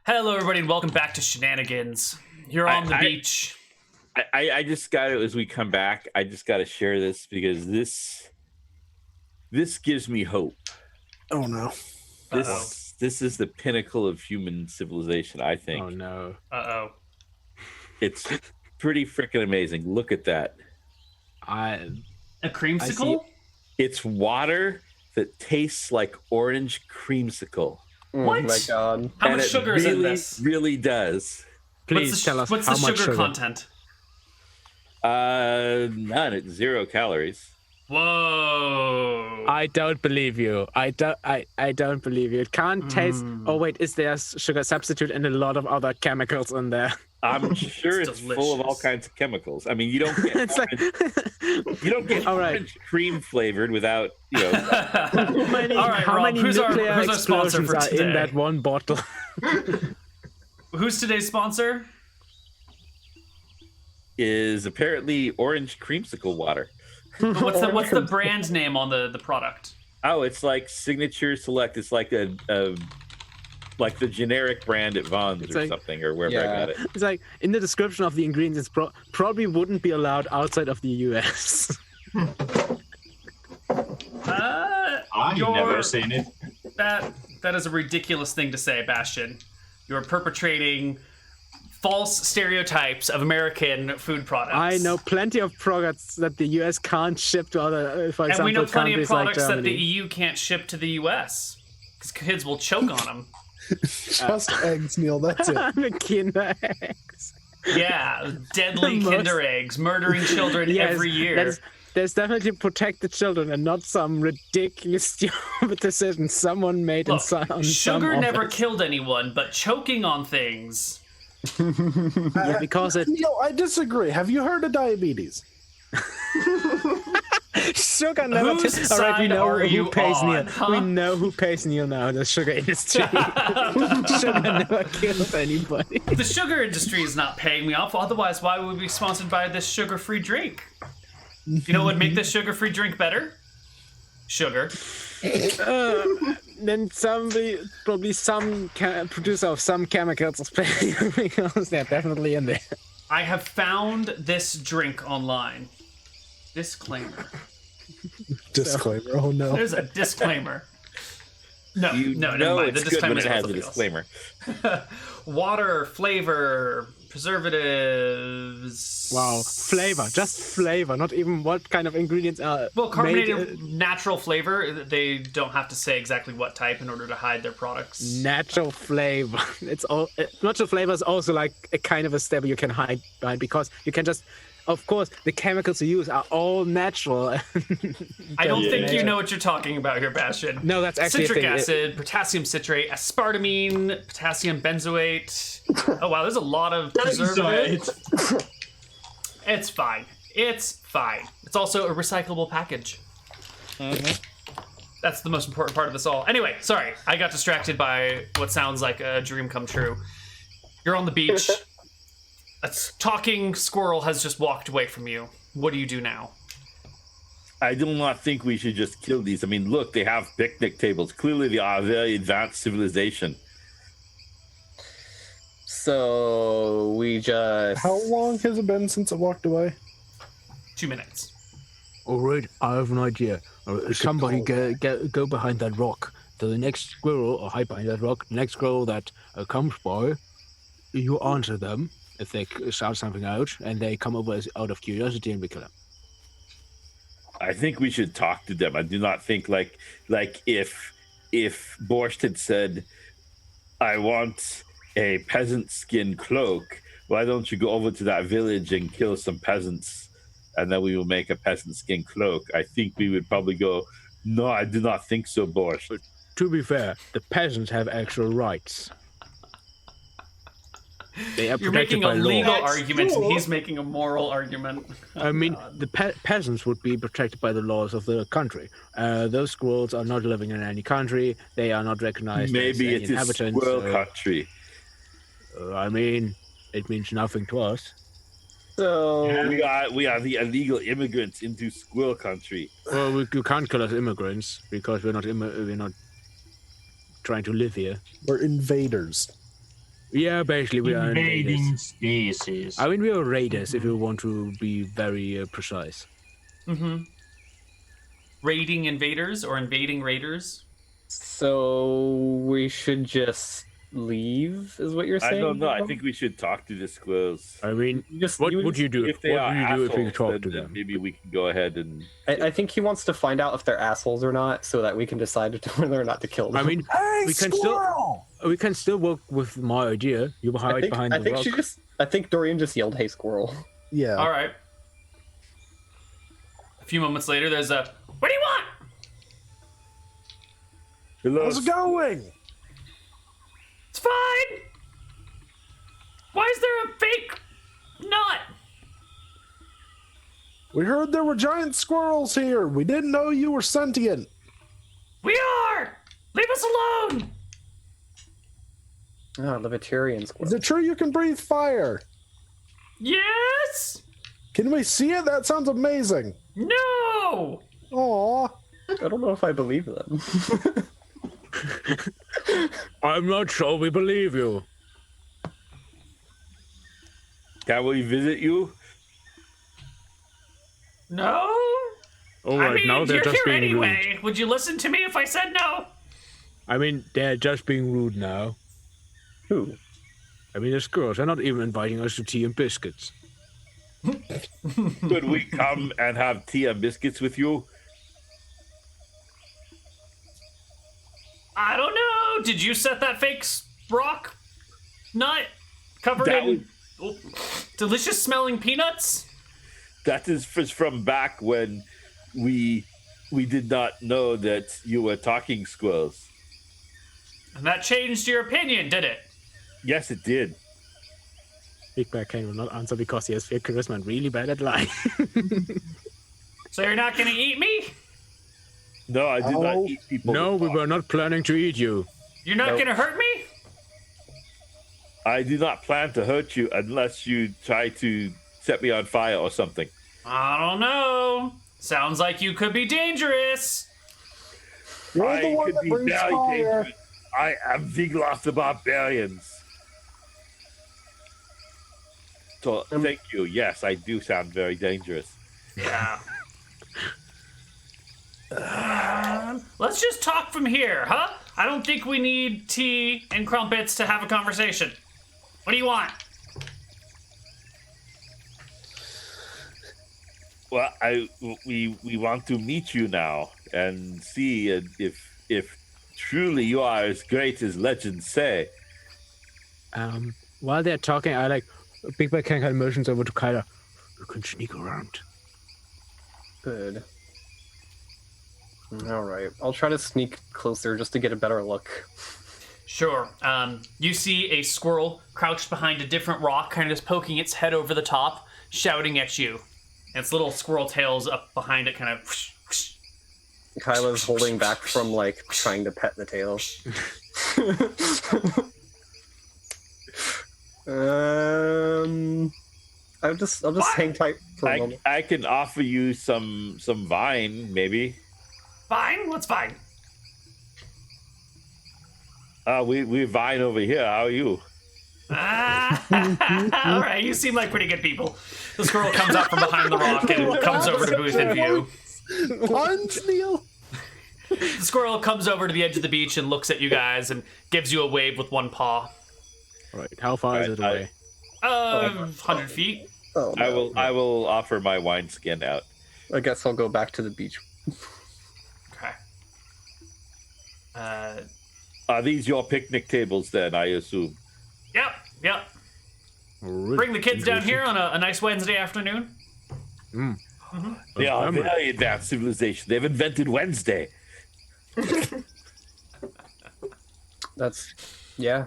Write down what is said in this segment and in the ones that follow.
Hello, everybody, and welcome back to Shenanigans. You're on the beach. I just got to, as we come back, I just got to share this because this gives me hope. Oh no! This is the pinnacle of human civilization, I think. Oh no! It's pretty freaking amazing. Look at that. A creamsicle? It's water that tastes like orange creamsicle. What? Oh my god! How much sugar is in this? Really does. Please tell us what's how the much sugar sugar content? None. It's 0 calories. Whoa! I don't believe you. I don't believe you. It can't taste. Oh wait, is there sugar substitute and a lot of other chemicals in there? I'm sure it's full of all kinds of chemicals. I mean, you don't get you don't get orange cream flavored without, you know. How many nuclear who's our sponsor explosions for are today? in that one bottle? Who's today's sponsor? Is apparently orange creamsicle water. What's the brand name on the product? Oh, it's like Signature Select. It's like a like the generic brand at Vaughn's It's or like- something, or wherever I got it. It's like in the description of the ingredients, probably wouldn't be allowed outside of the US. I've never seen it. That is a ridiculous thing to say, Bastian. You're perpetrating false stereotypes of American food products. I know plenty of products that the US can't ship to other, for example, And we know plenty of countries like products that the Germany. EU can't ship to the US. Because kids will choke on them. Just eggs, Neil. That's it. The Kinder eggs. Yeah, deadly The most- Kinder eggs, murdering children Yes, every year. There's definitely protect the children and not some ridiculous stupid decision someone made Look, on sugar some never office. killed anyone, but choking on things. Yeah, because it Neil, I disagree. Have you heard of diabetes? sugar never. Whose All right, we side know are you who pays on, Neil. huh? We know who pays Neil now. The sugar industry. Sugar never killed anybody. The sugar industry is not paying me off. Otherwise, why would we be sponsored by this sugar-free drink? You know what would make this sugar-free drink better? Sugar. Then probably some producer of some chemicals is paying because they're definitely in there. I have found this drink online. Disclaimer. Disclaimer. Oh no. There's a disclaimer. No, never know mind. The it's good when disclaimer it has a is something else. disclaimer. Water, flavor, preservatives. Wow, flavor, just flavor, not even what kind of ingredients are. Well, carbonated made, natural flavor. They don't have to say exactly what type in order to hide their products. natural flavor. It's all natural flavor is also like a kind of a step you can hide behind because you can just. Of course, the chemicals you use are all natural. I don't think you know what you're talking about here, Bastian. No, that's actually a citric thing. acid, potassium citrate, aspartame, potassium benzoate. Oh wow, there's a lot of preservatives. It's fine. It's fine. It's also a recyclable package. That's the most important part of this all. Anyway, sorry, I got distracted by what sounds like a dream come true. You're on the beach. A talking squirrel has just walked away from you. What do you do now? I do not think we should just kill these. I mean, look, they have picnic tables. Clearly, they are a very advanced civilization. So we just. How long has it been since it walked away? 2 minutes. All right, I have an idea. Somebody go behind that rock. To the next squirrel, or hide behind that rock. The next squirrel that comes by, you answer them if they shout something out, and they come over out of curiosity, and we kill them. I think we should talk to them. I do not think like if Borscht had said, "I want a peasant skin cloak," why don't you go over to that village and kill some peasants, and then we will make a peasant skin cloak? I think we would probably go, "No, I do not think so, Borscht." But to be fair, the peasants have actual rights. They are You're protected making a by legal law. argument, and he's making a moral argument. I mean, the peasants would be protected by the laws of the country. Those squirrels are not living in any country. They are not recognized Maybe as it is inhabitants. squirrel country. I mean, it means nothing to us. So We are the illegal immigrants into squirrel country. Well, you can't call us immigrants because we're not trying to live here. We're invaders. Yeah, basically we are Invading invaders. species. I mean, we are raiders if you want to be very precise. Raiding invaders or invading raiders? So we should just leave, is what you're I saying? don't know. I think we should talk to the squirrels. I mean, Just- what you would just- you do? If they What are would you do if you assholes, talk then, to then them? maybe we can go ahead and. I think he wants to find out if they're assholes or not, so that we can decide whether or not to kill them. I mean, Hey, we can squirrel! we can still work with my idea. You hide behind the rock. I think Dorian just yelled, "Hey, squirrel!" Yeah. All right. A few moments later, there's a, what do you want? Hello, How's it going? It's fine. Why is there a fake nut? We heard there were giant squirrels here. We didn't know you were sentient. We are. Leave us alone. Oh, libertarian squirrel. Is it true you can breathe fire? Yes. Can we see it? That sounds amazing. No. Aw. I don't know if I believe them. I'm not sure we believe you. can we visit you? No. All I right, mean, now they're you're just here being rude. anyway. Would you listen to me if I said no? I mean, they're just being rude now. Who? I mean, the squirrels are not even inviting us to tea and biscuits. Could we come and have tea and biscuits with you? I don't know. Did you set that fake rock nut covered That in delicious smelling peanuts? That is from back when we did not know that you were talking squirrels. And that changed your opinion, did it? Yes, it did. Big Bear King will not answer because he has fake charisma and really bad at lying. So you're not gonna eat me? No, I did not eat people. No, we were not planning to eat you. You're not gonna hurt me? I do not plan to hurt you unless you try to set me on fire or something. I don't know. Sounds like you could be dangerous. You're I the one could that be brings very fire. dangerous. I am Vigloth the Barbarians. So, thank you. Yes, I do sound very dangerous. Yeah. Let's just talk from here, huh? I don't think we need tea and crumpets to have a conversation. What do you want? Well, we want to meet you now and see if truly you are as great as legends say. While they're talking, I like Big Bear King kind of motions over to Kyla. You can sneak around. Good. All right, I'll try to sneak closer just to get a better look. Sure. You see a squirrel crouched behind a different rock, kind of just poking its head over the top, shouting at you. And its little squirrel tails up behind it, kind of. Kyla's holding back from like trying to pet the tail. I'll just hang tight for a moment. I can offer you some vine, maybe. Fine? What's fine? We vine over here. How are you? All right, you seem like pretty good people. The squirrel comes out from behind the rock and comes over to booth in view. Puns, Neal? The squirrel comes over to the edge of the beach and looks at you guys and gives you a wave with one paw. Right, how far is it away? 100 feet. Oh, no. I will offer my wine skin out. I guess I'll go back to the beach. Okay. Are these your picnic tables then, I assume? Yep. Bring the kids down here on a nice Wednesday afternoon. They are a very advanced civilization. They've invented Wednesday. That's, yeah.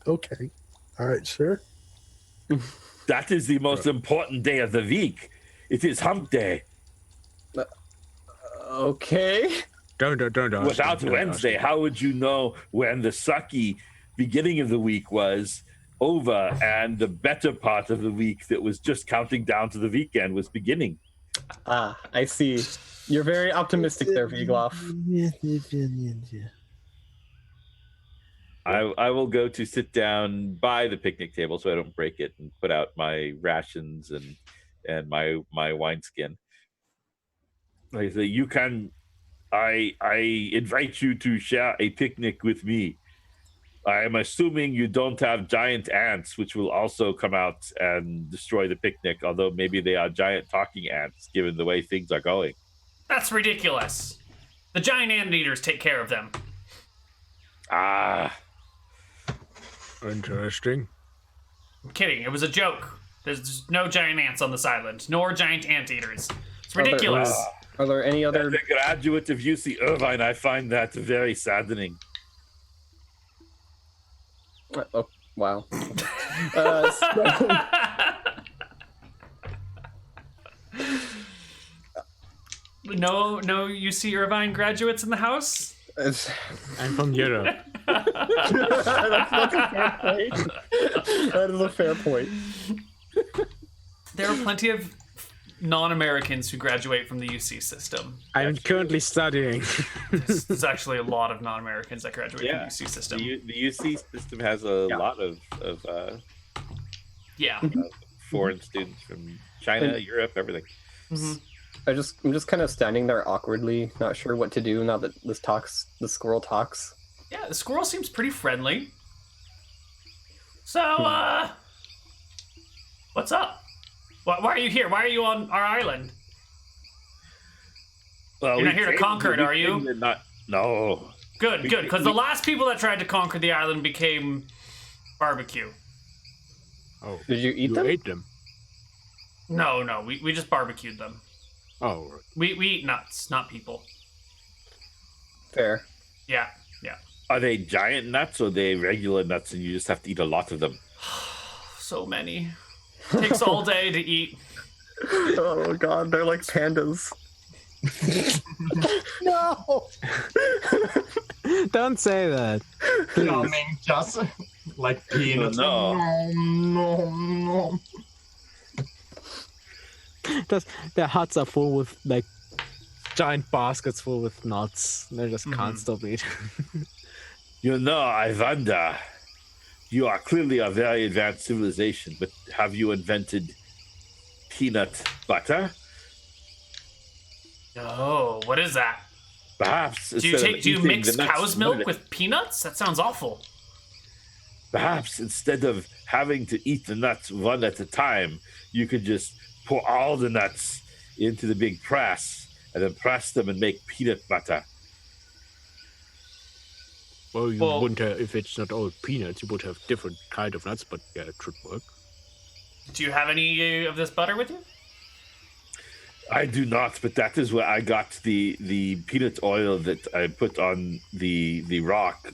Okay. All right, sure. That is the most important day of the week. It is hump day. Okay. Don't ask Without him, don't Wednesday, ask him. how would you know when the sucky beginning of the week was over and the better part of the week that was just counting down to the weekend was beginning? Ah, I see. You're very optimistic there, Vigloff. I will go to sit down by the picnic table so I don't break it, and put out my rations and my wineskin. I say, you can. I invite you to share a picnic with me. I am assuming you don't have giant ants, which will also come out and destroy the picnic, although maybe they are giant talking ants, given the way things are going. That's ridiculous. The giant anteaters take care of them. Ah. Interesting. I'm kidding. It was a joke. There's no giant ants on this island, nor giant anteaters. It's ridiculous. Are there any other... As a graduate of UC Irvine, I find that very saddening. Oh, wow. No UC Irvine graduates in the house? I'm from Europe. That's a fair point. That is a fair point. There are plenty of non-Americans who graduate from the UC system. I'm currently studying. There's actually a lot of non-Americans that graduate from the UC system. The UC system has a lot of foreign students from China, Europe, everything. Mm-hmm. I'm just kind of standing there awkwardly, not sure what to do now that the squirrel talks. Yeah, the squirrel seems pretty friendly. So, what's up? Why are you here? Why are you on our island? Well, You're not here to conquer it, are you? No. Good, because the last people that tried to conquer the island became barbecue. Oh, did you eat them? You ate them? No, we just barbecued them. Oh, right. We eat nuts, not people. Fair. Yeah. Are they giant nuts or are they regular nuts and you just have to eat a lot of them? So many. Takes all day to eat. Oh god, they're like pandas. No! Don't say that. Coming just like peanuts. No. Their huts are full with like giant baskets full with nuts. They just can't stop eating. I wonder. You are clearly a very advanced civilization, but have you invented peanut butter? No, what is that? Perhaps. Do you mix cow's milk with peanuts? That sounds awful. Perhaps instead of having to eat the nuts one at a time, you could just pour all the nuts into the big press and then press them and make peanut butter. Well, you wouldn't have, if it's not all peanuts, you would have different kind of nuts, but yeah, it should work. Do you have any of this butter with you? I do not, but that is where I got the peanut oil that I put on the rock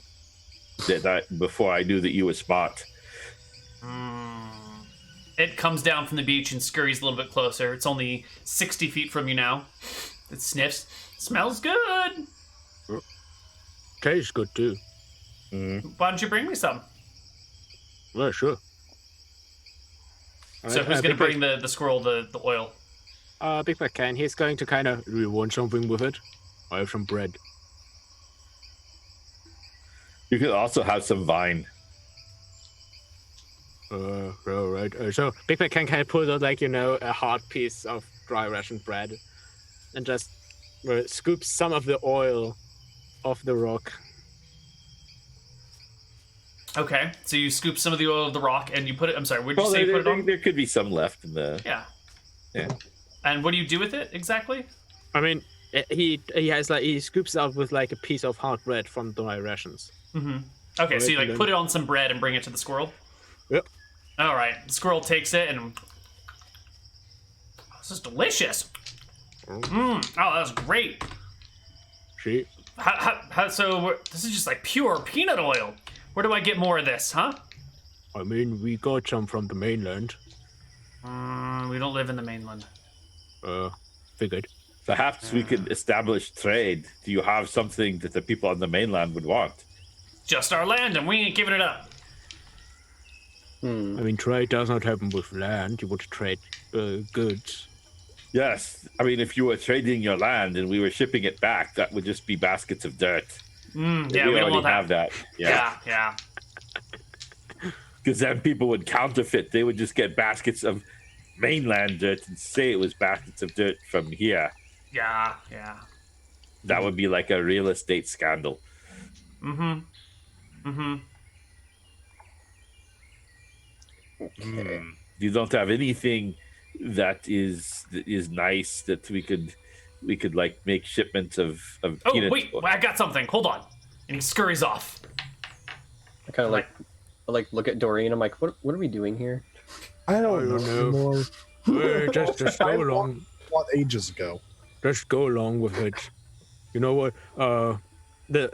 before I knew that you were smart. It comes down from the beach and scurries a little bit closer. It's only 60 feet from you now. It sniffs. Smells good. Tastes good too. Why don't you bring me some? Well, sure. So who's going to bring the squirrel the oil? Big Mac can. He's going to kind of, do you want something with it? I have some bread. You could also have some vine. All right. So Big Mac can kind of pull out, like, a hard piece of dry ration bread and just scoop some of the oil off the rock. Okay, so you scoop some of the oil of the rock and you put it. I'm sorry, what did you say? You put it on? There could be some left in the. Yeah. Yeah. And what do you do with it exactly? I mean, he has he scoops out with like a piece of hard bread from dry rations. Mm-hmm. Okay, so you put it on some bread and bring it to the squirrel. Yep. All right, the squirrel takes it and this is delicious. Oh, that was great. See? So this is just like pure peanut oil. Where do I get more of this, huh? I mean, we got some from the mainland. We don't live in the mainland. Figured. Perhaps we could establish trade. Do you have something that the people on the mainland would want? Just our land, and we ain't giving it up. I mean, trade does not happen with land. You would trade goods. Yes. I mean, if you were trading your land and we were shipping it back, that would just be baskets of dirt. Yeah, we don't want have that. Yeah. Because then people would counterfeit. They would just get baskets of mainland dirt and say it was baskets of dirt from here. Yeah. That would be like a real estate scandal. Okay. You don't have anything that is nice that we could like make shipments of Oh, peanuts. wait, I got something. Hold on. And he scurries off. I kind of like look at Doreen. I'm like, what are we doing here? I don't know anymore. Just go along. What ages ago? Just go along with it. You know what?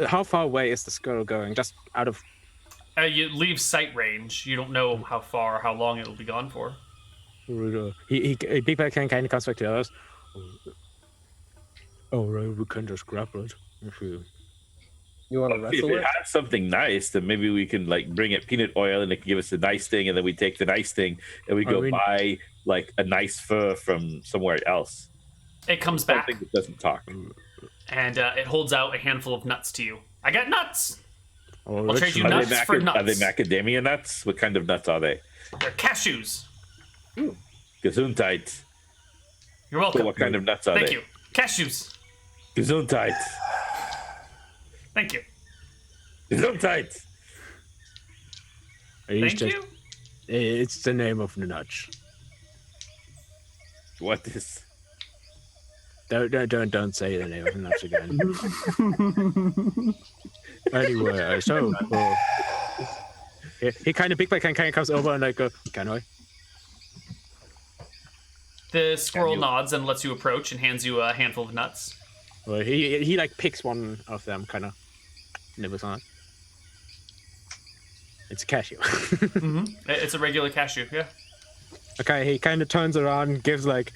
How far away is the squirrel going? Just out of. You leave sight range. You don't know how far or how long it will be gone for. Big Bad kind of comes back to us. Oh, right, we can just grapple it. If you want to If wrestle it it? has something nice, then maybe we can like bring it peanut oil and it can give us a nice thing, and then we take the nice thing and we go buy like a nice fur from somewhere else. It comes back. Something that doesn't talk. And it holds out a handful of nuts to you. I got nuts! Oh, I'll trade you nuts for nuts. Are they macadamia nuts? What kind of nuts are they? They're cashews. Gesundheit. You're welcome. So what kind of nuts are Thank they? you. Cashews. Gesundheit. Thank you. Gesundheit. Thank you. It's the name of the nuts. What is? Don't say the name of the nuts again. Anyway, so he kind of Big Bad kind of comes over and like, can I? The squirrel nods and lets you approach and hands you a handful of nuts. Well, he like picks one of them, kind of nibbles on it. It's a cashew. It's a regular cashew, yeah. Okay, he kind of turns around, gives like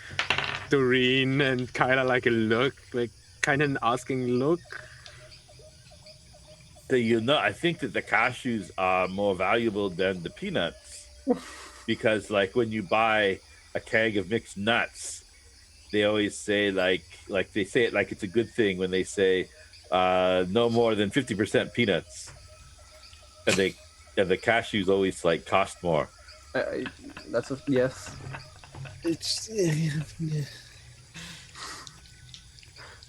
Doreen and kind of like a look, like kind of an asking look. I think that the cashews are more valuable than the peanuts because, like, when you buy a keg of mixed nuts, they always say like they say it like it's a good thing when they say no more than 50% peanuts, and the cashews always like cost more. That's a yes. It's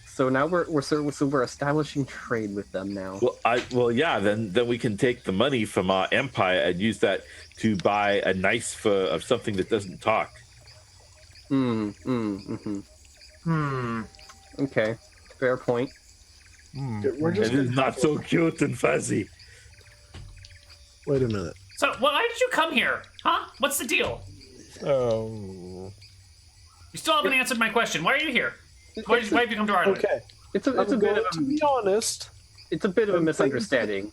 So now we're establishing trade with them now. Yeah. Then we can take the money from our empire and use that to buy a nice fur of something that doesn't talk. Okay, fair point. We're just It is not so cute and fuzzy. Wait a minute. So, why did you come here? Huh? What's the deal? Oh. You still haven't answered my question. Why are you here? Why have you come to our island? Okay. It's a bit of To be honest, it's a bit of a misunderstanding.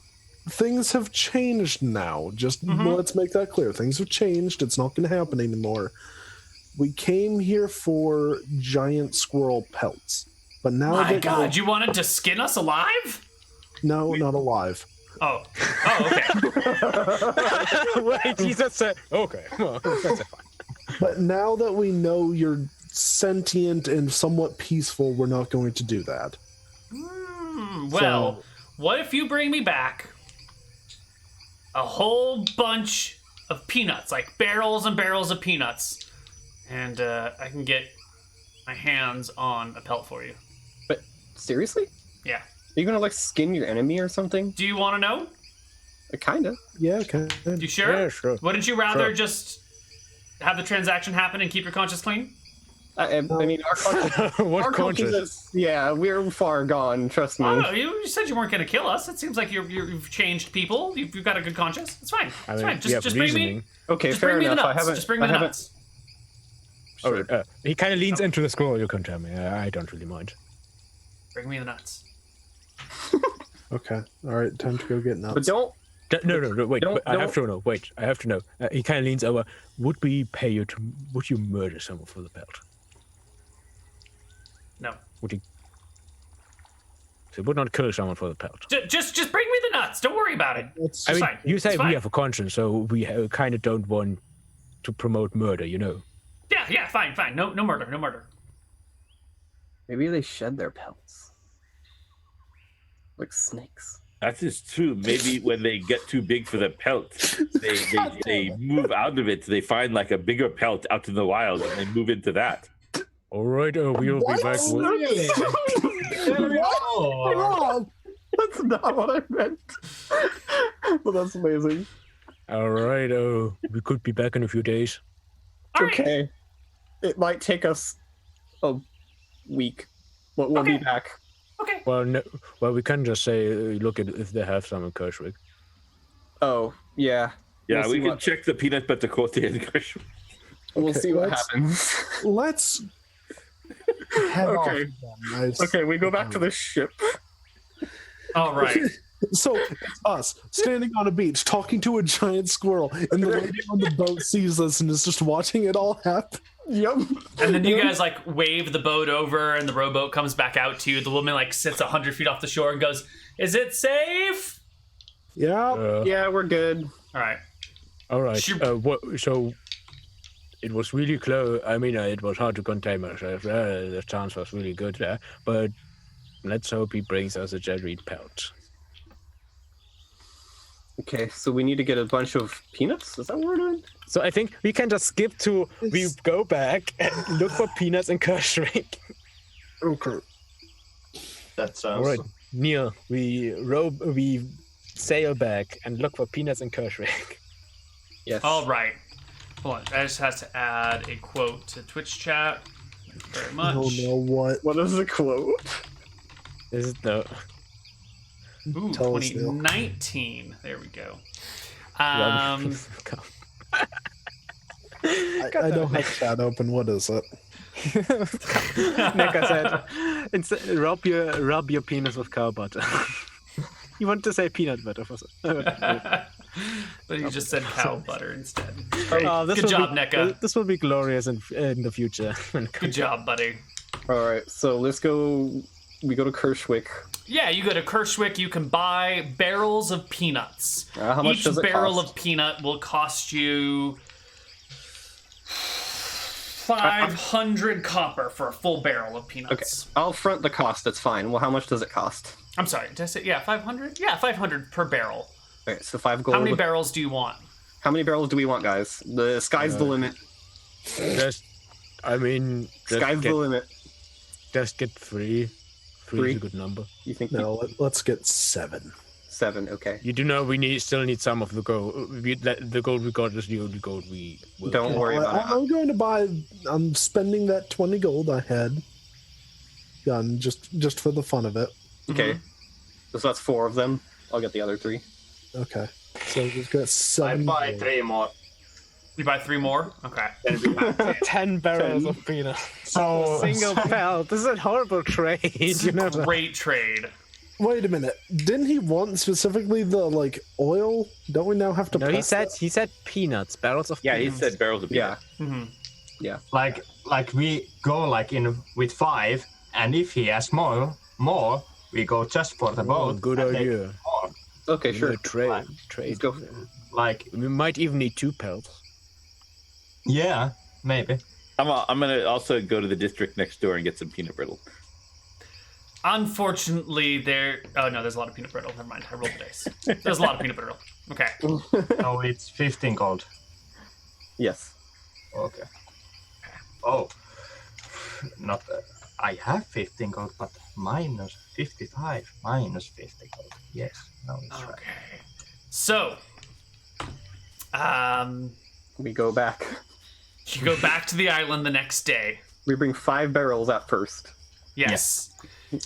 things have changed now. Just let's make that clear. Things have changed. It's not going to happen anymore. We came here for giant squirrel pelts, but now My God, you wanted to skin us alive? no, not alive. Oh, okay. Wait, he just said, okay, well, that's fine. But now that we know you're sentient and somewhat peaceful, we're not going to do that. Well, what if you bring me back a whole bunch of peanuts, like barrels and barrels of peanuts, and I can get my hands on a pelt for you? But seriously? Yeah. Are you gonna like skin your enemy or something? Do you want to know? Kinda. Yeah, okay. You sure? Yeah, sure. Wouldn't you rather Sure. just have the transaction happen and keep your conscience clean? I mean, our conscience, What our conscious? conscience is, yeah, we're far gone. Trust me. Oh, no, you said you weren't going to kill us. It seems like you've changed people. You've got a good conscience. It's fine. It's fine. you have Just bring me. reasoning. Okay, Just fair bring me the enough. nuts. Just bring me the nuts. Sure. He kind of leans into the squirrel. You can tell me. I don't really mind. Bring me the nuts. Okay. All right, time to go get nuts. But don't. No, wait. Don't- I have to know. Wait, I have to know. He kind of leans over. Would we pay you to? Would you murder someone for the pelt? No. Would you? So would not kill someone for the pelt. Just bring me the nuts. Don't worry about it. That's I mean, fine. you say It's we fine. have a conscience, so we kind of don't want to promote murder, you know. Yeah, fine. No murder. Maybe they shed their pelts. Like snakes. That is true. Maybe when they get too big for the pelt, they move out of it. They find like a bigger pelt out in the wild, and they move into that. All right, we'll be back. Really? There we are. Rob, that's not what I meant. But that's amazing. All right, we could be back in a few days. All right. Okay. It might take us a week, but we'll be back. Okay. Well, no, we can just say, look at if they have some in Kershwick. Oh, yeah. Yeah, We'll we see can what- check the peanut butter cote in Krishna. We'll Okay, see what let's- happens. Let's head off Okay. then. Okay, we go back to the ship. All right. So it's us standing on a beach talking to a giant squirrel, and the lady on the boat sees us and is just watching it all happen. Yep. And then you guys like wave the boat over, and the rowboat comes back out to you. The woman like sits 100 feet off the shore and goes, "Is it safe?" Yeah. Yeah, we're good. All right. All right. She- So it was really close. I mean, it was hard to contain ourselves. The chance was really good there, but let's hope he brings us a jellied pelt. Okay, so we need to get a bunch of peanuts? Is that what we're doing? So I think we can just skip to we go back and look for peanuts in Kershwick. Okay. That sounds. All right, Neal, we sail back and look for peanuts in Kershwick. Yes. All right. Hold on. I just has to add a quote to Twitch chat. Thank you very much. I don't know what. What is the quote? This is the Ooh, Tell us, Neal. 2019. There we go. I don't have chat open. What is it? Like I said, rub your penis with cow butter. You want to say peanut butter for But you just said cow butter instead. Oh, Good job, NECA. This will be glorious in the future. Good job, buddy. All right, so let's go. We go to Kershwick. Yeah, you go to Kershwick, you can buy barrels of peanuts. How much Each does it barrel cost? of peanut will cost you 500 copper for a full barrel of Okay, peanuts. I'll front the cost. That's fine. Well, how much does it cost? I'm sorry, did I say, yeah, 500? Yeah, 500 per barrel. Okay, so 5 gold. How many barrels do you want? How many barrels do we want, guys? The sky's the limit. Just Sky's the limit. just get 3. 3 Three? is a good number. You think? No, let's get 7. 7. Okay. You do know we still need some of the gold. The gold we got is the only gold we will Don't get. worry about it. I'm going to buy. I'm spending that 20 gold I had. Gun just for the fun of it. Okay. So that's 4 of them. I'll get the other 3. Okay. So we've got I 7. buy gold. 3 more. You buy 3 more? Okay. Then we have 10. 10 barrels of peanuts. So Single pelt. This is a horrible trade. You know that. Great trade. Wait a minute. Didn't he want specifically the oil? Don't we now have to? No, press that? he said peanuts. Barrels of Yeah, he peanuts. said barrels of Yeah. peanut. like we go like in with 5, and if he has more, we go just for the Oh, boat. good and then idea. more. Okay, sure. Trade. Let's go. Like We might even need 2 pelts. yeah, maybe. I'm gonna also go to the district next door and get some peanut brittle. Unfortunately, oh no, there's a lot of peanut brittle. Never mind. I rolled the dice. There's a lot of peanut brittle. Okay. So it's 15 gold. Yes. Okay. Oh, not. I have 15 gold, but minus 55. Minus 50 gold. Yes. No, it's right. Okay. So, We go back. you go back to the island the next day. We bring 5 barrels at first. Yes.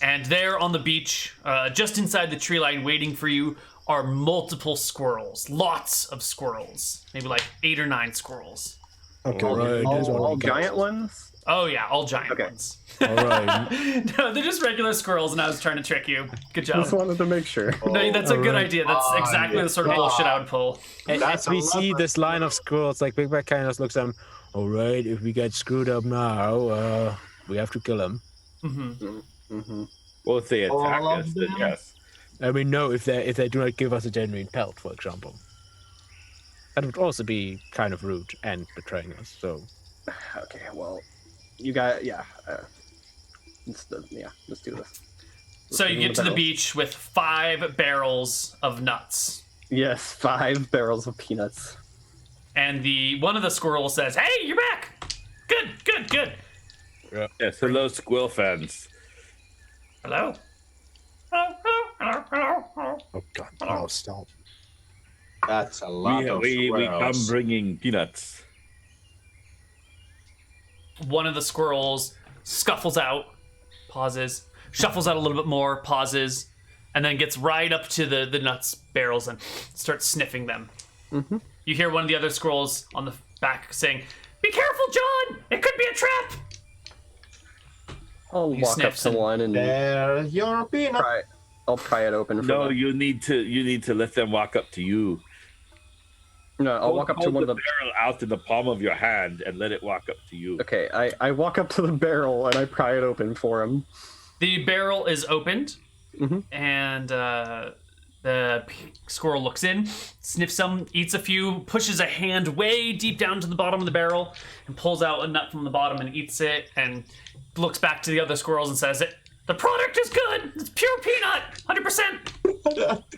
And there on the beach, just inside the tree line waiting for you, are multiple squirrels. Lots of squirrels. Maybe like 8 or 9 squirrels. Okay. Alright, there's one All we got. giant ones? Oh yeah, all giant Okay. ones. Alright. No, they're just regular squirrels, and I was trying to trick you. Good job. Just wanted to make sure. No, that's a good Alright. idea. That's exactly the sort of bullshit I would pull. And That's as we a lot see of- this line of squirrels, like Big Back kind of looks at them. Alright, if we get screwed up now, we have to kill them. Mm-hmm. Well, if they attack All of us, then them? yes. I mean, no, if they do not give us a genuine pelt, for example. That would also be kind of rude and betraying us. So Okay, well, you got, yeah. Let's do this. So you get to the beach with 5 barrels of nuts. Yes, 5 barrels of peanuts. And one of the squirrels says, "Hey, you're back! Good. Yes, hello, squirrel fans. Hello? Hello. Oh God, no, stop. That's a lot of We squirrels. come bringing peanuts. One of the squirrels scuffles out, pauses, shuffles out a little bit more, pauses, and then gets right up to the nuts barrels and starts sniffing them. Mm-hmm. You hear one of the other squirrels on the back saying, "Be careful, John! It could be a trap!" I'll He walk up sniffs to and- one and There's your peanut. I'll pry it open for No, them. you need to let them walk up to you. No, I'll walk up to one of the... barrel out in the palm of your hand and let it walk up to you. Okay, I walk up to the barrel and I pry it open for him. The barrel is opened, Mhm. and the squirrel looks in, sniffs some, eats a few, pushes a hand way deep down to the bottom of the barrel, and pulls out a nut from the bottom and eats it, and looks back to the other squirrels and says, "The product is good! It's pure peanut! 100%!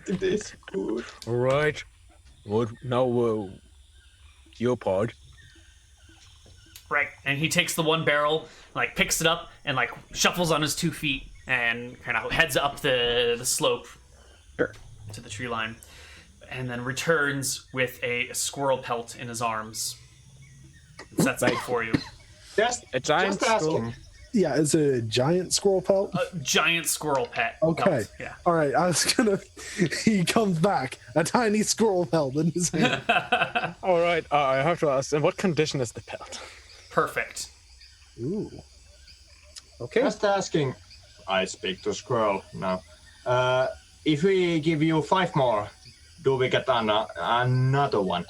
It is good. All right. What now? Your pod. Right, and he takes the one barrel, like picks it up, and like shuffles on his 2 feet, and kind of heads up the slope Sure. to the tree line, and then returns with a squirrel pelt in his arms. Sets it before you. Just, A giant just asking. Yeah, is it a giant squirrel pelt? A giant squirrel pet. Okay. Pelt, yeah. All right, I was gonna. He comes back, a tiny squirrel pelt in his hand. All right. I have to ask. In what condition is the pelt? Perfect. Ooh. Okay. Just asking. I speak to Squirrel now. If we give you 5 more, do we get another one?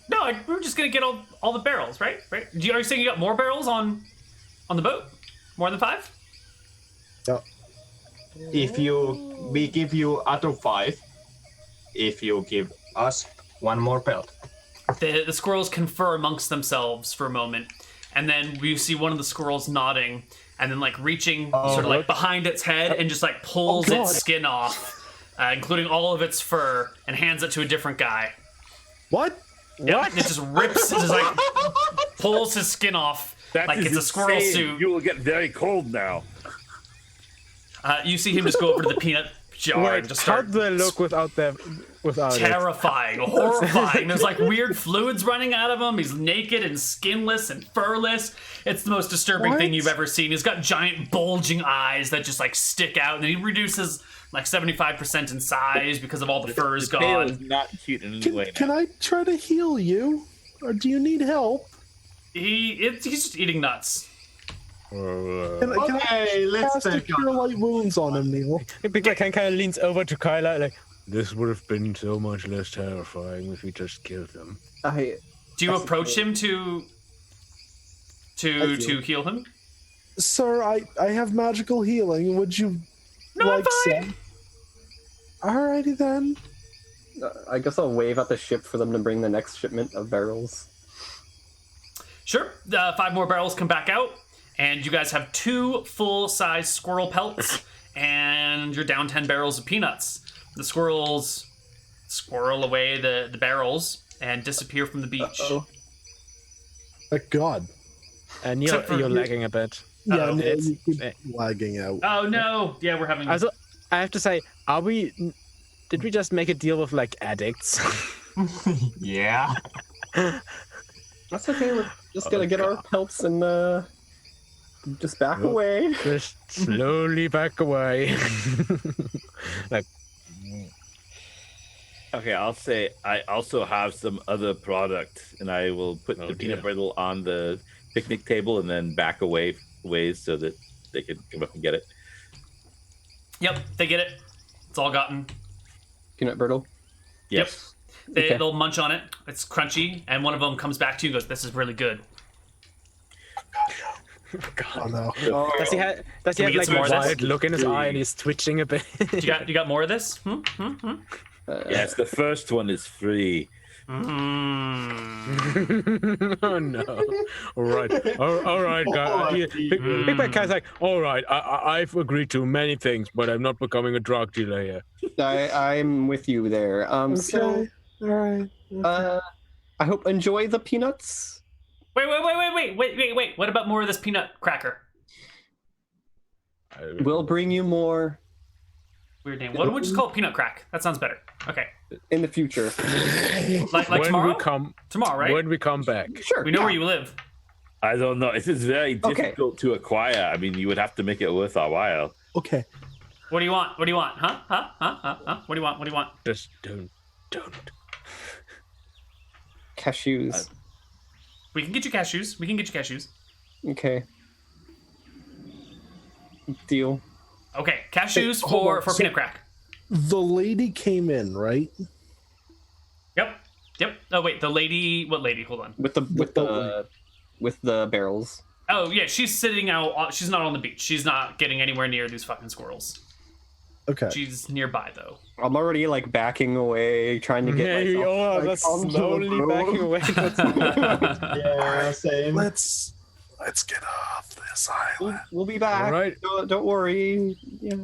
No, we're just gonna get all the barrels, right? Right? Are you saying you got more barrels on the boat? More than 5? Yeah. If we give you other 5, if you give us 1 more belt. The squirrels confer amongst themselves for a moment, and then we see one of the squirrels nodding, and then like reaching sort of like behind its head and just like pulls God. its skin off, including all of its fur, and hands it to a different guy. What? Yep, and it just rips, it just like pulls his skin off That like is it's a squirrel insane. suit. You will get very cold now. You see him just go over to the peanut jar and just how start do they look without it? terrifying, horrifying. There's like weird fluids running out of him. He's naked and skinless and furless. It's the most disturbing What? thing you've ever seen. He's got giant bulging eyes that just like stick out, and then he reduces like 75% in size because of all the fur is The tail is gone. not cute in any way. Can I try to heal you, or do you need help? He's just eating nuts. Can I Okay, let's cast a take cure light wounds on him, Neal? Big like kind of leans over to Kyla like, this would have been so much less terrifying if we just killed them. Do you approach him to heal him? Sir, I have magical healing. Would you No, I'm like fine. some? Alrighty then. I guess I'll wave at the ship for them to bring the next shipment of barrels. Sure. 5 more barrels come back out, and you guys have 2 full-size squirrel pelts, and you're down 10 barrels of peanuts. The squirrels squirrel away the barrels and disappear from the beach. Uh-oh. Thank God. And Except for you're you- lagging a bit. Yeah, Uh-oh. no, It's- you keep lagging out. Oh no! Yeah, we're having. Also, I have to say, did we just make a deal with like addicts? Yeah. That's okay. We're just gonna get our pelts and just back away. Just slowly back away. Like, Okay, I'll say I also have some other product, and I will put Oh, the peanut dear. brittle on the picnic table and then back away ways so that they can come up and get it. Yep, they get it. It's all gotten. Peanut brittle. Yes. Okay. They'll munch on it. It's crunchy, and one of them comes back to you and goes, "This is really good." Oh no. does he have we like get some more a of this? wild look in his eye and he's twitching a bit? You got more of this? Yes, the first one is free. Oh no! All right, all right, guys. Big Bad Cat's like, all right. I've agreed to many things, but I'm not becoming a drug dealer here. I'm with you there. So, all right. I hope enjoy the peanuts. Wait. What about more of this peanut cracker? We'll bring you more Weird name. Why don't we just call it peanut crack? That sounds better. Okay. in the future. Like when tomorrow? we come, Tomorrow, right? when we come back. Sure. We know where you live. I don't know. It is very difficult to acquire. I mean, you would have to make it worth our while. Okay. What do you want? What do you want? Huh? What do you want? What do you want? Just don't. Cashews. We can get you cashews. Okay. Deal. Okay, cashews Hey, hold for on. peanut crack. The lady came in, right? Yep. Oh wait, the lady. What lady? Hold on. With the barrels. Oh yeah, she's sitting out. She's not on the beach. She's not getting anywhere near these fucking squirrels. Okay. She's nearby though. I'm already like backing away, trying to get myself that's onto the slowly boat. backing away. Yeah, same. Let's get off this island. We'll be back. All right. Don't worry. Yeah.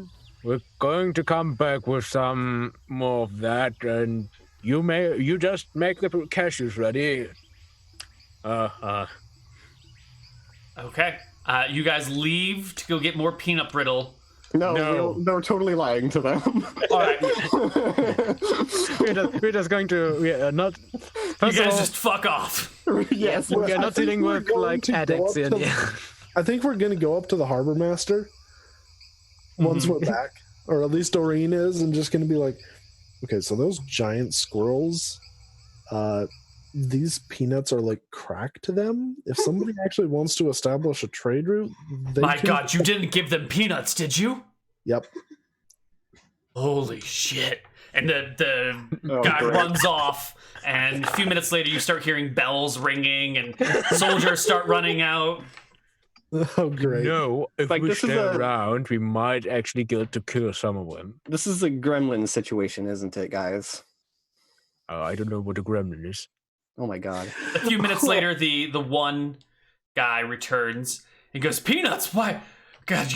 We're going to come back with some more of that, and you just make the cashews ready. Okay. You guys leave to go get more peanut brittle. No. They're totally lying to them. All right. we're just going to not. You First of guys all, just fuck off. Yes. we are I not think dealing we're with going like to go addicts up in to here. I think we're going to go up to the harbor master once we're back, or at least Doreen is, and just going to be like, okay, so those giant squirrels, these peanuts are like crack to them. If somebody actually wants to establish a trade route, they My can... God, you didn't give them peanuts, did you? Yep. Holy shit. And the Oh, guy great. runs off, and a few minutes later you start hearing bells ringing and soldiers start running out. Oh, great. No, if Like, we this is stay a- around, we might actually get to kill some of them. This is a gremlin situation, isn't it, guys? I don't know what a gremlin is. Oh my god. A few minutes later, the one guy returns. He goes, "Peanuts? Why? God,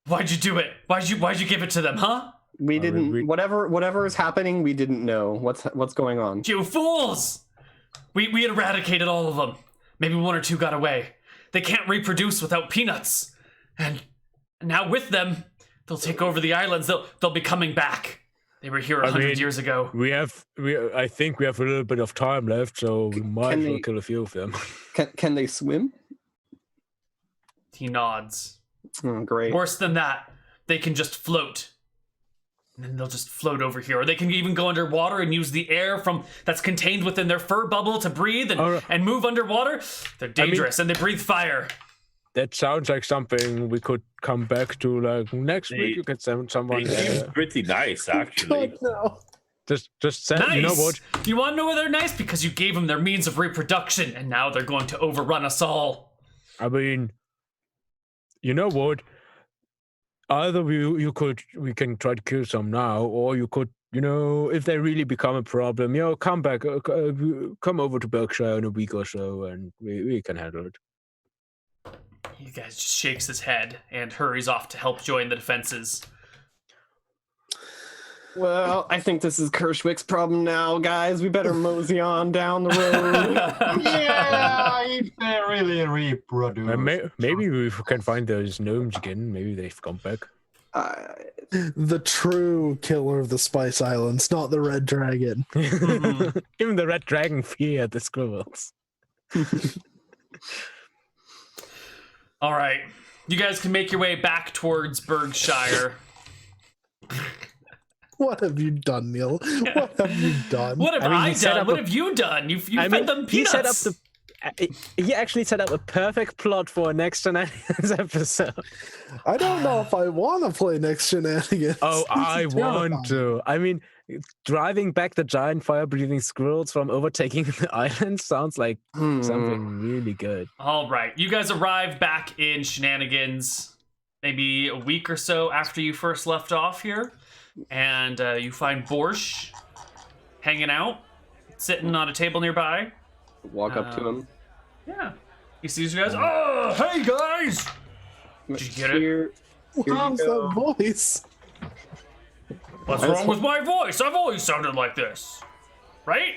why'd you do it? Why'd you give it to them, huh? We didn't. we- Whatever is happening, we didn't know. What's going on? You fools! We eradicated all of them. Maybe one or two got away. They can't reproduce without peanuts. And now with them, they'll take over the islands. They'll be coming back. They were here 100 years ago. I think we have a little bit of time left, so we might can as well they- kill a few of them. Can they swim? He nods. Oh, great. Worse than that, they can just float. And then they'll just float over here. Or they can even go underwater and use the air that's contained within their fur bubble to breathe and move underwater. They're dangerous and they breathe fire. That sounds like something we could come back to like next week. You could send someone. They seem pretty nice, actually. No. Just send. Nice! You know what? You want to know why they're nice? Because you gave them their means of reproduction, and now they're going to overrun us all. I mean, you know what? Either we can try to kill some now, or you could, if they really become a problem, come back, come over to Berkshire in a week or so, and we can handle it. He guys just shakes his head and hurries off to help join the defenses. Well, I think this is Kershwick's problem now, guys. We better mosey on down the road. Yeah, if they really reproduce. Maybe we can find those gnomes again. Maybe they've come back. The true killer of the Spice Islands, not the Red Dragon. Even the red dragon feared the squirrels. All right. You guys can make your way back towards Berkshire. What have you done, Neal? What have you done? What have I mean, I he set done? up What a- have you done? You fed them peanuts. He actually set up a perfect plot for a next Shenanigans episode. I don't know if I want to play next Shenanigans. Oh, This I is want to. I mean, driving back the giant fire-breathing squirrels from overtaking the island sounds like something really good. All right. You guys arrive back in Shenanigans maybe a week or so after you first left off here. And you find Borsch hanging out. sitting on a table nearby. Walk up to him. Yeah. He sees you guys. Oh, hey guys! Did you get it? Here How's you go. that voice? What's wrong with my voice? I've always sounded like this. Right?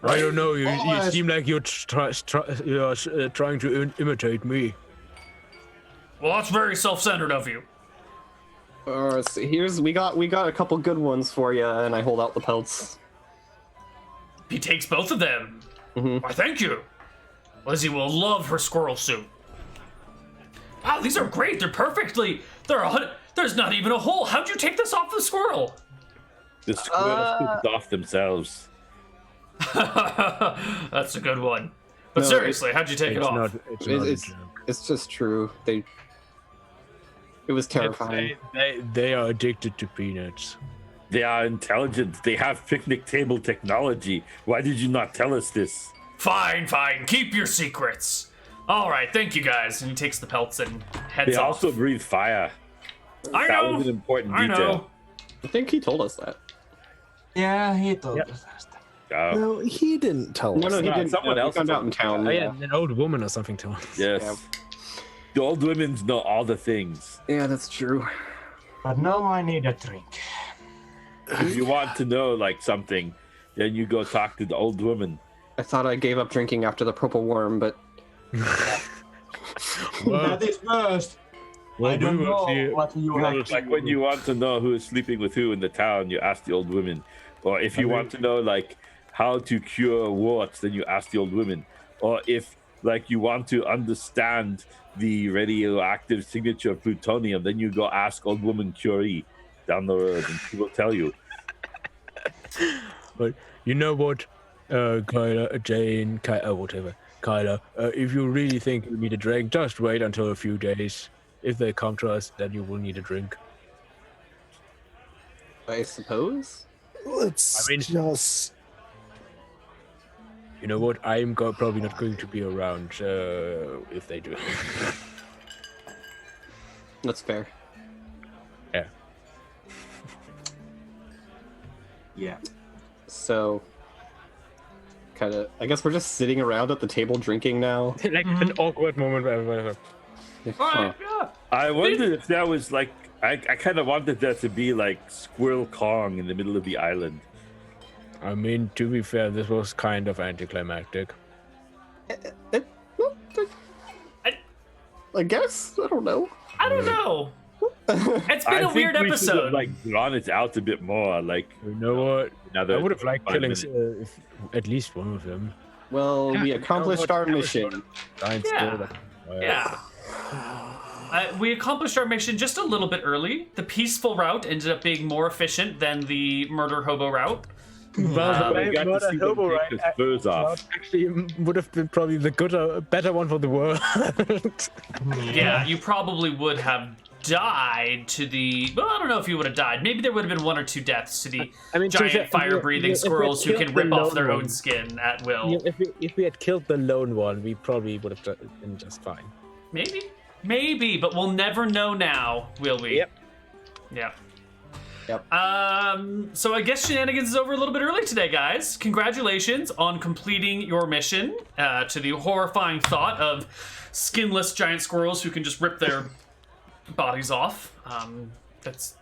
I don't know. You seem like you're trying to imitate me. Well, that's very self-centered of you. So we got a couple good ones for you, and I hold out the pelts. He takes both of them. Mhm. Why, thank you. Lizzie will love her squirrel suit. Wow, these are great. They're perfectly. There's not even a hole. How'd you take this off the squirrel? The squirrels took off themselves. That's a good one. But No, seriously, how'd you take it off? It's just true. It was terrifying. They are addicted to peanuts. They are intelligent. They have picnic table technology. Why did you not tell us this? Fine. Keep your secrets. All right, thank you guys. And he takes the pelts and heads They off. also breathe fire. I That know. was an important I detail. know. I think he told us that. Yeah, he told us that. No, he didn't tell No, us. he No, didn't. someone We else found out in told town. Oh Yeah. yeah, an old woman or something to him. Yes. Yeah. The old women know all the things. Yeah, that's true. But now I need a drink. If you want to know like something, then you go talk to the old woman. I thought I gave up drinking after the purple worm, but Well, That is worst. well, I don't we will know see. what you Like actually when you want to know who is sleeping with who in the town, you ask the old women. Or if you want to know like how to cure warts, then you ask the old women. Or if like you want to understand the radioactive signature of plutonium, then you go ask old woman Curie down the road, and she will tell you. But you know what, Kyla, Jane, whatever, Kyla, if you really think you need a drink, just wait until a few days. If they come to us, then you will need a drink. I suppose. Let's I mean- just. You know what? I'm probably not going to be around if they do. That's fair. Yeah. Yeah. So, I guess we're just sitting around at the table drinking now. Like an awkward moment. Whatever. All Huh. right, yeah. I wondered if that was like I kind of wanted that to be like Squirrel Kong in the middle of the island. I mean, to be fair, this was kind of anticlimactic. I guess. I don't know. I don't know. It's been I a think weird we should have, episode. like drawn it out a bit more. Like You know what? another I would have liked 5 killing minutes. at least one of them. Well, we accomplished our mission. Giant Yeah. skull, Yeah. We accomplished our mission just a little bit early. The peaceful route ended up being more efficient than the murder hobo route. Well, We got to see them take the spurs off. actually would have been probably the better one for the world. Yeah, you probably would have died to the. Well, I don't know if you would have died. Maybe there would have been 1 or 2 deaths to the I mean, to be fair, giant fire-breathing if we squirrels who killed can the rip off lone their own one- skin at will. Yeah, if we had killed the lone one, we probably would have been just fine. Maybe, but we'll never know now, will we? Yep. Yep. Yep. So I guess Shenanigans is over a little bit early today, guys. Congratulations on completing your mission to the horrifying thought of skinless giant squirrels who can just rip their bodies off. That's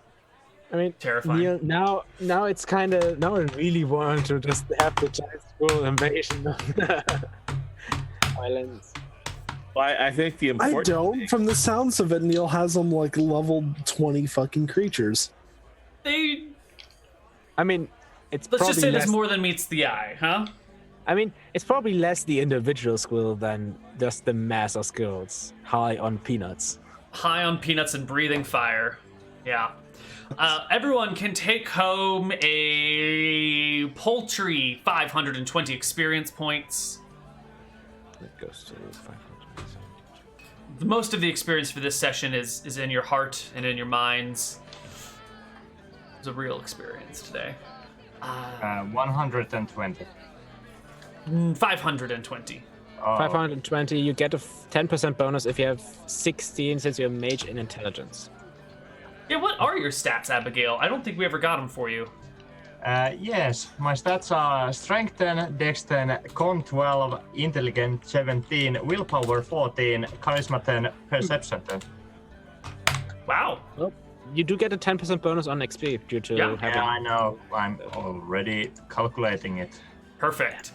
I mean, terrifying. Neal, now it's kind of now I really want to just have the giant squirrel invasion of the islands. I think the I important don't. thing- From the sounds of it, Neal has them like leveled 20 fucking creatures. They I mean, it's let's probably just say less, there's more than meets the eye, huh? I mean, it's probably less the individual squirrel than just the mass of squirrels high on peanuts. High on peanuts and breathing fire. Yeah. Everyone can take home a paltry 520 experience points. It goes to 500. Most of the experience for this session is in your heart and in your minds. It's a real experience today. 120. 520. Oh, 520, you get a 10% bonus if you have 16 since you're a mage in intelligence. Yeah, what are your stats, Abigail? I don't think we ever got them for you. Yes, my stats are Strength 10, Dex 10, Con 12, Intelligence 17, Willpower 14, Charisma 10, Perception 10. Wow. Well, you do get a 10% bonus on XP due to Yeah. having. Yeah, I know. I'm already calculating it. Perfect.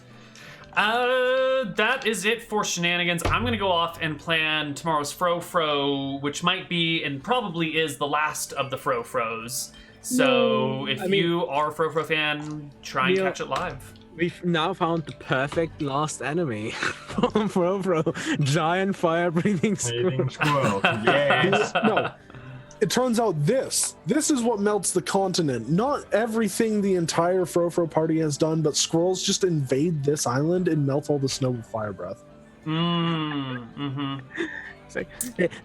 That is it for Shenanigans. I'm going to go off and plan tomorrow's Fro, which might be and probably is the last of the Fros. So if you are a Fro fan, try and Neal, catch it live. We've now found the perfect last enemy from Fro. Giant fire-breathing Saving squirrel. Squirrel. Yes. No. It turns out this is what melts the continent. Not everything the entire Fro party has done, but squirrels just invade this island and melt all the snow with fire breath. It's like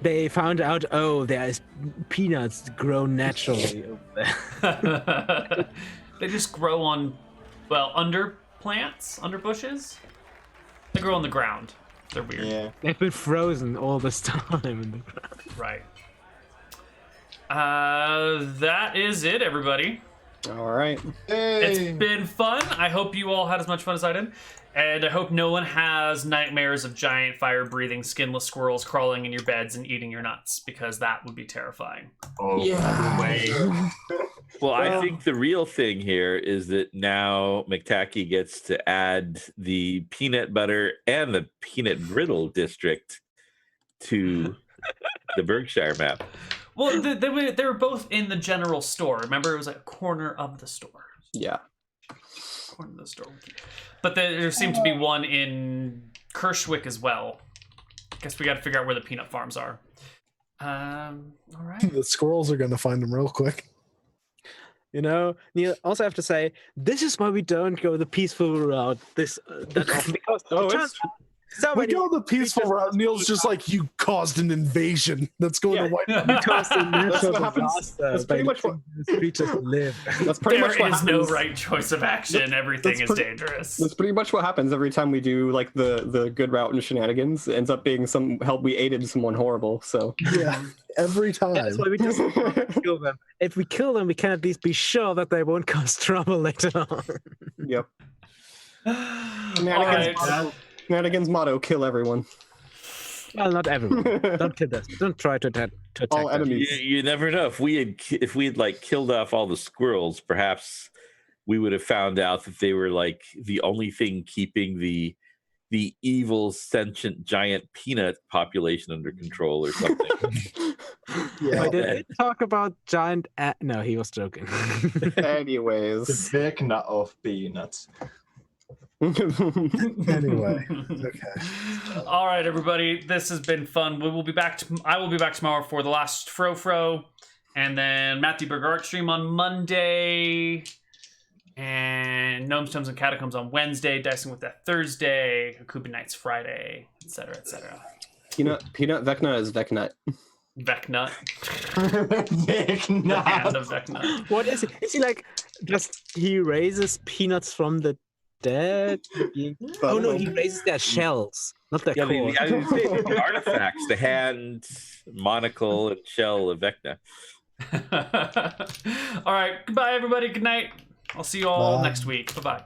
they found out, there's peanuts grown naturally over there. They just grow on, under plants, under bushes. They grow on the ground. They're weird. Yeah. They've been frozen all this time in the ground. Right. That is it, everybody. All right. It's been fun. I hope you all had as much fun as I did. And I hope no one has nightmares of giant fire-breathing, skinless squirrels crawling in your beds and eating your nuts, because that would be terrifying. Oh, yeah. Way. Well, I think the real thing here is that now McTacky gets to add the peanut butter and the peanut brittle district to the Berkshire map. Well, they were both in the general store. Remember, it was like a corner of the store. Yeah. Corner of the store. But there seemed to be one in Kershwick as well. Guess we got to figure out where the peanut farms are. All right. The squirrels are going to find them real quick. You know, Neal, also have to say, this is why we don't go the peaceful route that often, because We go the peaceful route. Neal's just like, you caused an invasion that's going to wipe out. because the natural what happens. disaster That's pretty by much what- letting the creatures live. That's pretty much what There is happens. no right choice of action. Everything is dangerous. That's pretty much what happens every time we do like the good route in Shenanigans. It ends up being some help. We aided someone horrible. So Yeah, every time. That's why we just kill them. If we kill them, we can at least be sure that they won't cause trouble later on. Yep. All right. Shenanigans motto: kill everyone. Well, not everyone. Don't kill us. Don't try to attack All them. enemies. You never know. If we had like killed off all the squirrels, perhaps we would have found out that they were like the only thing keeping the evil sentient giant peanut population under control or something. Yeah. Did they talk about giant? No, he was joking. Anyways. The Vecna of peanuts. Anyway, okay. All right, everybody. This has been fun. We will be back. I will be back tomorrow for the last Fro, and then Matthew Berger Art Stream on Monday, and Gnomes, Tomes, and Catacombs on Wednesday. Dicing with That Thursday. Akuba Nights Friday, etc., etc. Peanut Vecna is Vecnut. Vecnut. Vecna. The hand of Vecnut. What is it? Is he like just he raises peanuts from the dead? Oh no, he raises their shells, not their core. the artifacts, the hand, monocle, and shell of Vecna. All right. Goodbye, everybody. Good night. I'll see you all Bye. next week. Bye-bye.